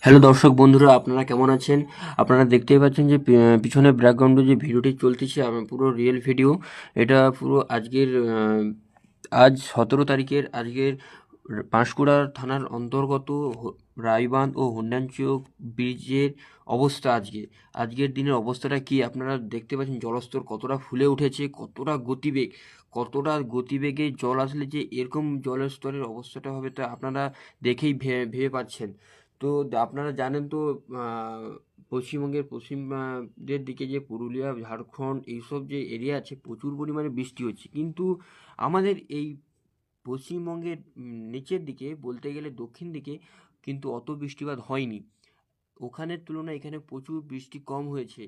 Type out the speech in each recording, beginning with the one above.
Hello দর্শক বন্ধুরা, আপনারা কেমন আছেন? আপনারা দেখতেই পাচ্ছেন যে পিছনে ব্যাকগ্রাউন্ডে যে ভিডিওটি চলতেছে পুরো রিয়েল ভিডিও। এটা পুরো আজ 17 তারিখের আজকের পাঁশকুড়া থানার অন্তর্গত রায়বাঁধ ও হন্যাঞ্চক ব্রিজের অবস্থা। আজকের দিনের অবস্থাটা কি আপনারা দেখতে পাচ্ছেন। জলস্তর কতটা ফুলে উঠেছে, কতটা গতিবেগে জল আসলে যে এরকম জলের স্তরের অবস্থাটা হবে তা আপনারা দেখেই ভেবে পাচ্ছেন। তো আপনারা জানেন তো, পশ্চিমবঙ্গের দের দিকে যে পুরুলিয়া, ঝাড়খণ্ড এইসব যে এরিয়া আছে প্রচুর পরিমাণে বৃষ্টি হচ্ছে, কিন্তু আমাদের এই পশ্চিমবঙ্গের নিচের দিকে বলতে গেলে দক্ষিণ দিকে কিন্তু অত বৃষ্টিপাত হয়নি। ওখানের তুলনায় এখানে প্রচুর বৃষ্টি কম হয়েছে।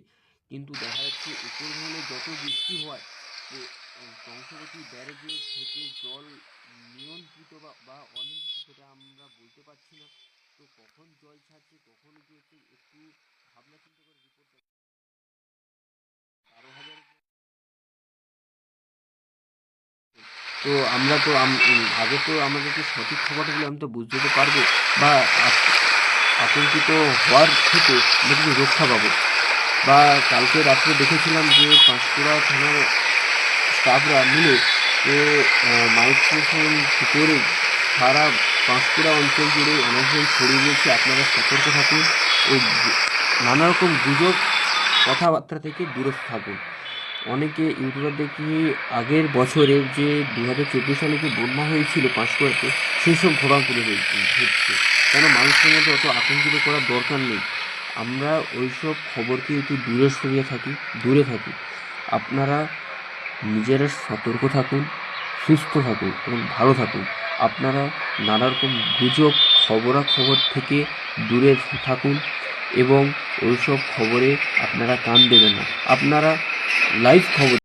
কিন্তু দেখা যাচ্ছে উপরমহলে যত বৃষ্টি হয়, তো কংসবতী ব্যারেজে থেকে জল নিয়ন্ত্রিত বা অনিয়ন্ত্রিত সেটা আমরা বলতে পারছি না। তো কখন জল ছাড়ছে, কখন কি হচ্ছে, একটু ভাবনা চিন্তা করে রিপোর্টটা 12,000। তো আমরা তো আগে তো আমাদেরকে সঠিক খবরগুলো আমি তো বুঝতে তো পারবো, বা আতঙ্কিত হওয়ার থেকে আমরা কিছু রক্ষা পাবো। বা কালকে রাত্রে দেখেছিলাম যে পাঁশকুড়া থানার স্টাফরা মিলে যে মাইক্রোফোন করে সারা পাঁশকুড়া অঞ্চল জুড়ে অনেকজন ছড়িয়ে দিয়েছে, আপনারা সতর্ক থাকুন ও নানা রকম গুজব কথাবার্তা থেকে দূরে থাকুন। অনেকে ইউটিউবার দেখি আগের বছরের যে 2024 সালে যে বন্যা হয়েছিল পাঁশকুড়াতে, সেই সব ঘটনা তুলে হচ্ছে। কেন মানুষের মধ্যে অত আতঙ্কিত করার দরকার নেই। আমরা ওইসব খবরকে একটু দূরে থাকি। আপনারা নিজেরা সতর্ক থাকুন, সুস্থ থাকুন এবং ভালো থাকুন। আপনারা নানা রকম গুজব খবরাখবর থেকে দূরে থাকুন এবং ওইসব খবরে আপনারা কান দেবেন না। আপনারা লাইভ খবর